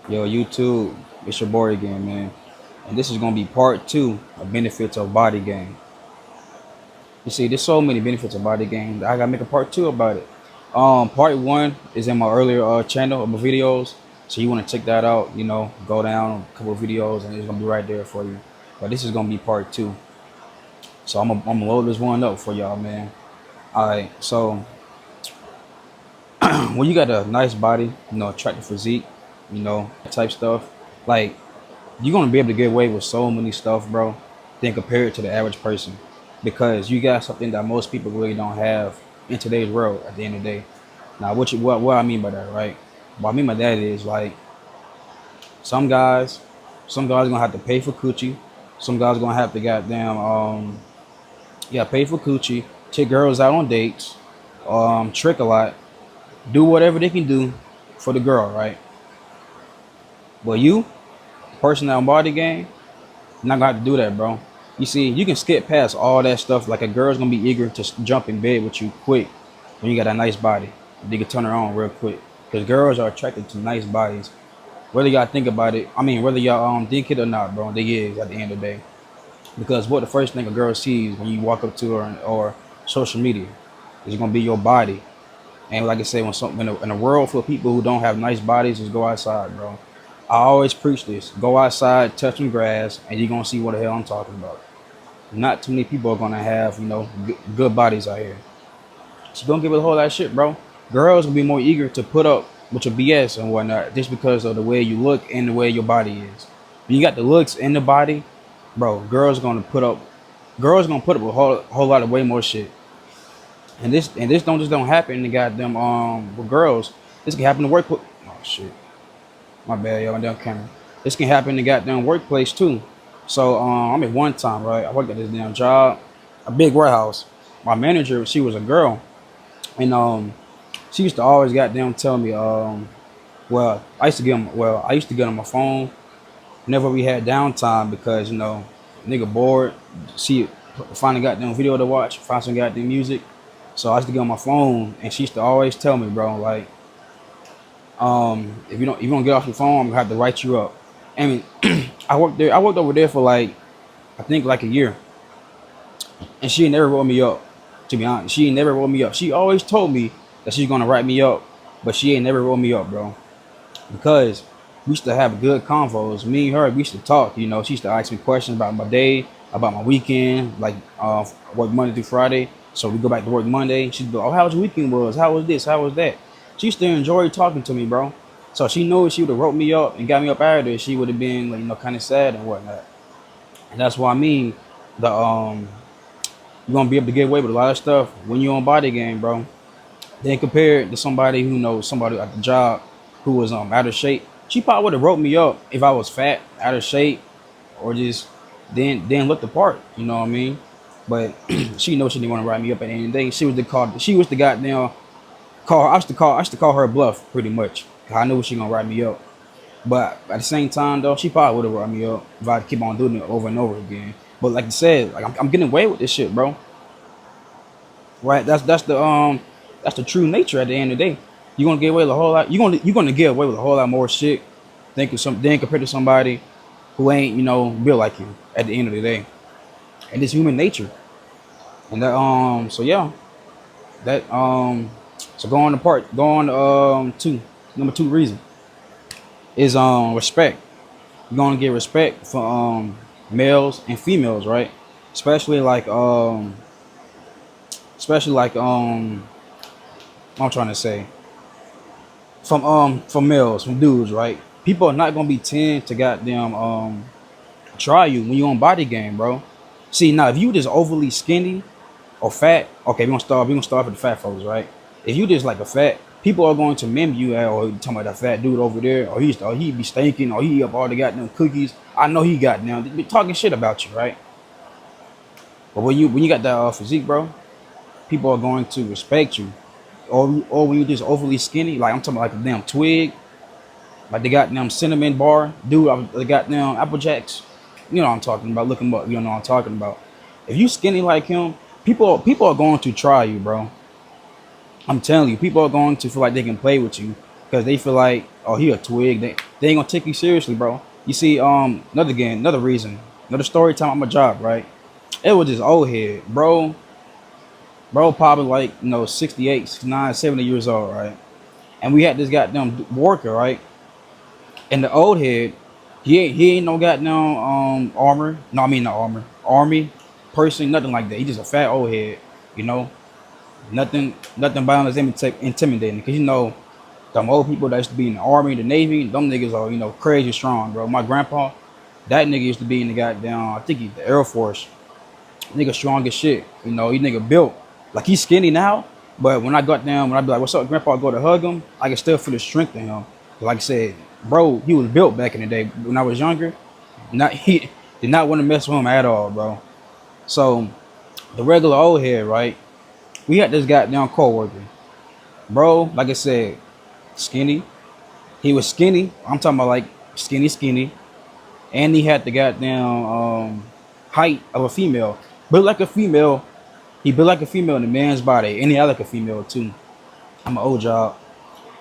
Yo, YouTube, it's your boy again, man. And this is gonna be part two of benefits of body game. You see, there's so many benefits of body game that I gotta make a part two about it. Part one is in my earlier channel of my videos, so you wanna check that out. Go down a couple of videos, and it's gonna be right there for you. But this is gonna be part two, so I'm gonna load this one up for y'all, man. All right, so when you got a nice body, attractive physique, type stuff, like you're gonna be able to get away with so many stuff, bro, than compared to the average person, because you got something that most people really don't have in today's world. At the end of the day, now what I mean by that, right? What I mean by that is like some guys, some guys gonna have to pay for coochie, some guys gonna have to goddamn yeah, pay for coochie, take girls out on dates, trick a lot, do whatever they can do for the girl, right? But you, person that on body game, not gonna have to do that, bro. You see, you can skip past all that stuff. Like a girl's gonna be eager to jump in bed with you quick when you got a nice body. They can turn her on real quick because girls are attracted to nice bodies. Whether y'all think about it, I mean, whether y'all think it or not, bro, they is at the end of the day. Because what the first thing a girl sees when you walk up to her or social media is gonna be your body. And like I say, when something in a world full of people who don't have nice bodies, just go outside, bro. I always preach this: go outside, touch some grass, and you're gonna see what the hell I'm talking about. Not too many people are gonna have, good bodies out here. So don't give it a whole lot of shit, bro. Girls will be more eager to put up with your BS and whatnot just because of the way you look and the way your body is. When you got the looks and the body, bro, girls gonna put up a whole lot of way more shit. And this don't happen in the goddamn with girls. This can happen to work. Oh shit, my bad, yo, I'm down camera. This can happen in the goddamn workplace too. So I mean, one time, right? I worked at this damn job, a big warehouse. My manager, she was a girl, and she used to always goddamn tell me, well, I used to get on my phone whenever we had downtime because nigga bored, see find a goddamn video to watch, find some goddamn music. So I used to get on my phone, and she used to always tell me, bro, like, if you don't get off your phone, I'm gonna have to write you up. I mean, I worked over there for like I think like a year, and she ain't never wrote me up. To be honest, she ain't never wrote me up. She always told me that she's gonna write me up, but she ain't never wrote me up, bro. Because we used to have good convos. Me and her, we used to talk. She used to ask me questions about my day, about my weekend, like work Monday through Friday. So we go back to work Monday. She'd go, "Oh, how was your weekend? Was how was this? How was that?" She used to enjoy talking to me, bro. So she knew if she would have wrote me up and got me up out of there, she would have been like, kind of sad and whatnot. And that's why I mean, the you're gonna be able to get away with a lot of stuff when you're on body game, bro. Then compared to somebody who knows somebody at the job who was out of shape, she probably would have wrote me up if I was fat, out of shape, or just then looked the part. You know what I mean? But she knows she didn't want to write me up at the end of the day. She was the goddamn call. I used to call her bluff pretty much. I knew she gonna write me up. But at the same time though, she probably would have wrote me up if I keep on doing it over and over again. But like I said, like I'm getting away with this shit, bro. Right? That's the true nature at the end of the day. You're gonna get away with a whole lot. You're gonna get away with a whole lot more shit than compared to somebody who ain't built like you at the end of the day. And it's human nature. And that so yeah, that so go on two number two reason is respect. You're gonna get respect for males and females, right? Especially like what I'm trying to say, from males, from dudes, right? People are not gonna be tend to goddamn try you when you on body game, bro. See, now if you just overly skinny or fat, okay, we gonna start with the fat folks, right? If you just like a fat, people are going to meme you at, or talking about that fat dude over there, or he be stinking, or he up all the goddamn cookies. I know he got now, they be talking shit about you, right? But when you got that physique, bro, people are going to respect you. Or when you just overly skinny, like I'm talking about like a damn twig, like they got them cinnamon bar, dude, they got them Apple Jacks. You know what I'm talking about. Look him up. You know what I'm talking about. If you skinny like him, people are going to try you, bro. I'm telling you, people are going to feel like they can play with you because they feel like, oh, he a twig. They ain't gonna take you seriously, bro. You see, another reason, another story time on my job, right? It was this old head, bro. Bro, probably like 68, 69, 70 years old, right? And we had this goddamn worker, right? And the old head, he ain't no goddamn armor. No, I mean not armor, army person, nothing like that. He just a fat old head, you know. Nothing violent is intimidating, because them old people that used to be in the army, the navy, them niggas are crazy strong, bro. My grandpa, that nigga used to be in the goddamn, I think he the Air Force. Nigga strong as shit. He nigga built. Like he's skinny now, but when I got down, when I be like, "What's up, grandpa?" I go to hug him, I can still feel the strength in him. Like I said, bro, he was built back in the day. When I was younger, not he did not want to mess with him at all, bro. So the regular old head, right? We had this goddamn coworker, bro. Like I said, skinny. He was skinny. I'm talking about like skinny, skinny, and he had the goddamn height of a female. Built like a female. He built like a female in a man's body, and he had like a female too. I'm an old job,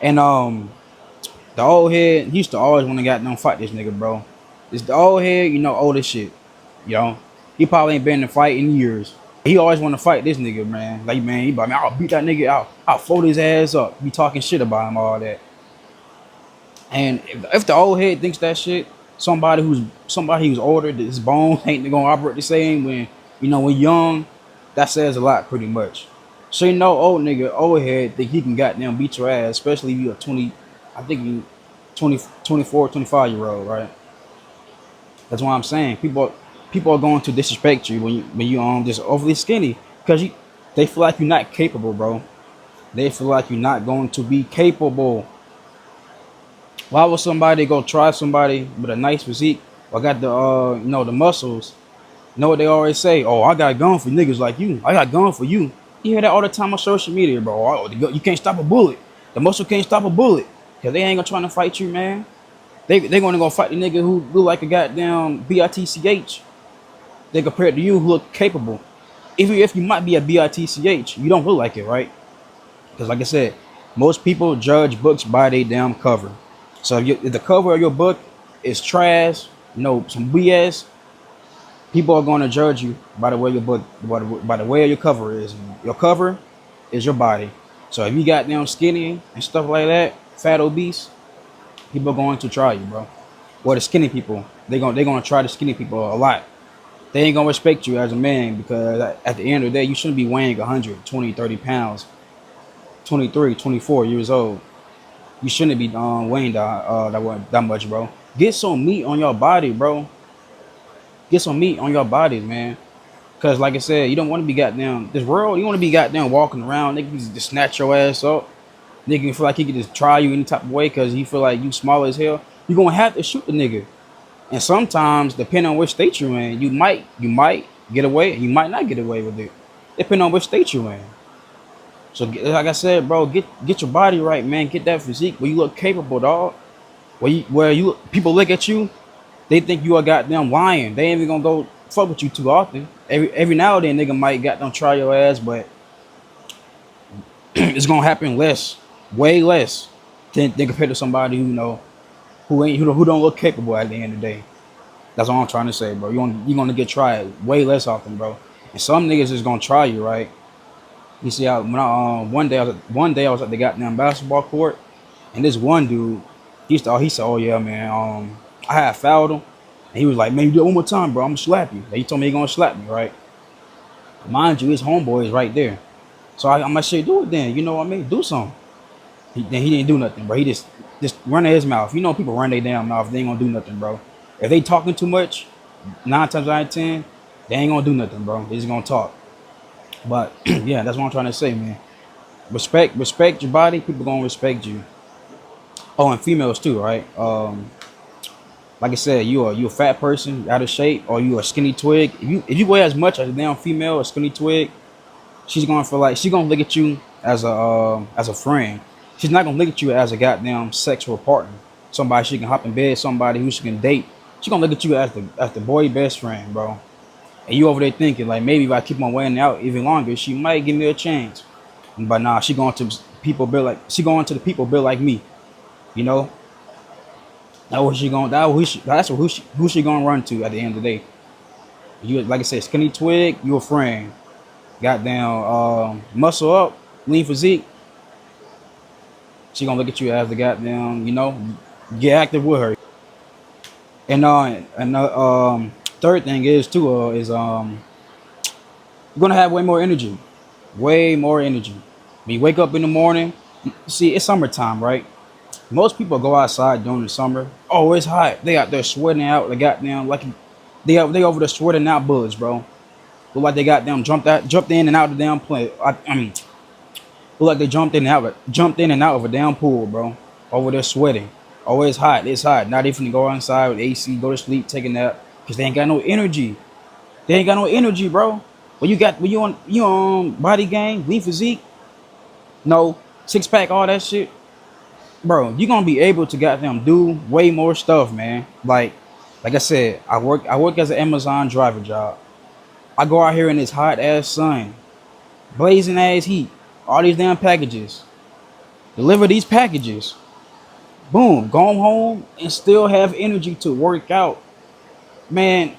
and the old head, he used to always want to goddamn fight this nigga, bro. It's the old head, old as shit. You know, he probably ain't been in a fight in years. He always want to fight this nigga, man. Like, man, he about me, I'll beat that nigga out. I'll fold his ass up. Be talking shit about him, all that. And if the old head thinks that shit, somebody who's older, his bones ain't gonna operate the same when young. That says a lot, pretty much. So old nigga, old head think he can goddamn beat your ass, especially if you're a 20, I think you 20, 24, 25 year old, right? That's why I'm saying people are going to disrespect you when you just overly skinny, because they feel like you're not capable, bro. They feel like you're not going to be capable. Why would somebody go try somebody with a nice physique or got the muscles? You know what they always say? Oh, I got gun for niggas like you. I got gun for you. You hear that all the time on social media, bro. Oh, you can't stop a bullet. The muscle can't stop a bullet. Cause they ain't gonna try to fight you, man. They gonna go fight the nigga who look like a goddamn bitch. They compared to you who look capable. If you might be a bitch, you don't look like it, right? Because like I said, most people judge books by their damn cover. So if the cover of your book is trash, some BS, people are going to judge you by the way your book, by the way your cover is. Your cover is your body. So if you got damn skinny and stuff like that, fat, obese, people are going to try you, bro. Or the skinny people, they're gonna try the skinny people a lot. They ain't gonna respect you as a man, because at the end of the day, you shouldn't be weighing 120, 30 pounds, 23, 24 years old. You shouldn't be weighing that much, bro. Get some meat on your body, bro. Get some meat on your bodies, man. Cause like I said, you don't want to be goddamn this world. You want to be goddamn walking around, nigga, just snatch your ass up. Nigga feel like he can just try you any type of way because he feel like you small as hell. You gonna have to shoot the nigga. And sometimes, depending on which state you're in, you might get away, and you might not get away with it, depending on which state you're in. So like I said, bro, get your body right, man. Get that physique where you look capable, dog. Where you people look at you, they think you a goddamn lion. They ain't even gonna go fuck with you too often. Every now and then, nigga might goddamn try your ass, but it's gonna happen less, way less, than compared to somebody who don't look capable at the end of the day. That's all I'm trying to say, bro. You're gonna get tried way less often, bro. And some niggas is gonna try you, right? You see how one day I was at the goddamn basketball court, and this one dude, he said, "Oh yeah, man, I had fouled him," and he was like, "Man, you do it one more time, bro. I'm gonna slap you." And he told me he gonna slap me, right? Mind you, his homeboy is right there, so I'm like, "Shit, do it then." You know what I mean? Do something. Then he didn't do nothing, bro. He just running his mouth. People run their damn mouth. They ain't gonna do nothing, bro. If they talking too much, 9 times out of 10, they ain't gonna do nothing, bro. They just gonna talk. But yeah, that's what I'm trying to say, man. Respect your body. People gonna respect you. Oh, and females too, right? Like I said, you a fat person, out of shape, or you a skinny twig. If you weigh as much as a damn female, a skinny twig, she's gonna look at you as a friend. She's not gonna look at you as a goddamn sexual partner. Somebody she can hop in bed, somebody who she can date. She's gonna look at you as the boy best friend, bro. And you over there thinking like, maybe if I keep on weighing out even longer, she might give me a chance. But nah, she going to the people built like me, you know. That's what she gonna. That's who she gonna run to at the end of the day. You like I said, skinny twig. You a friend. Goddamn, muscle up, lean physique. She gonna look at you as the goddamn. Get active with her. And third thing is too you're gonna have way more energy. Way more energy. When you wake up in the morning, see it's summertime, right? Most people go outside during the summer. Oh, it's hot. They out there sweating out. They got them like they over there sweating out bullets, bro. Look like they got them jumped in and out of the damn plane. I mean, look like they jumped in and out of a damn pool, bro. Over there sweating. Oh, it's hot. It's hot. Not even to go outside with AC, go to sleep, take a nap, cause they ain't got no energy. They ain't got no energy, bro. When you on body game, lean physique, no six pack, all that shit, bro. You gonna be able to goddamn do way more stuff, man. Like I said, I work as an Amazon driver job. I go out here in this hot ass sun, blazing ass heat, all these damn packages, deliver these packages, boom, go home and still have energy to work out, man.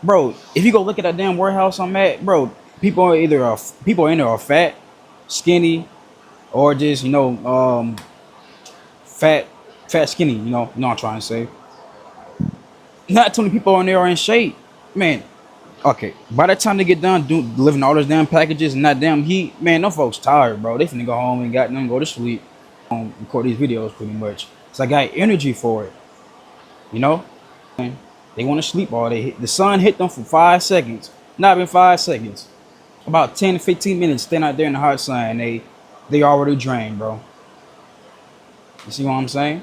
Bro, if you go look at that damn warehouse I'm at, bro, people in there are fat, skinny, or just fat, fat skinny. You know what I'm trying to say. Not too many people in there are in shape, man. Okay, by the time they get done delivering all those damn packages and that damn heat, man, them folks tired, bro. They finna go home and got them go to sleep, record these videos pretty much. So I got energy for it, you know. They want to sleep all day. The sun hit them for 5 seconds. Not even 5 seconds. About 10 to 15 minutes standing out there in the hot sun, and they already drained, bro. You see what I'm saying?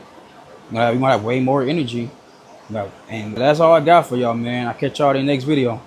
We might have way more energy. And that's all I got for y'all, man. I'll catch y'all in the next video.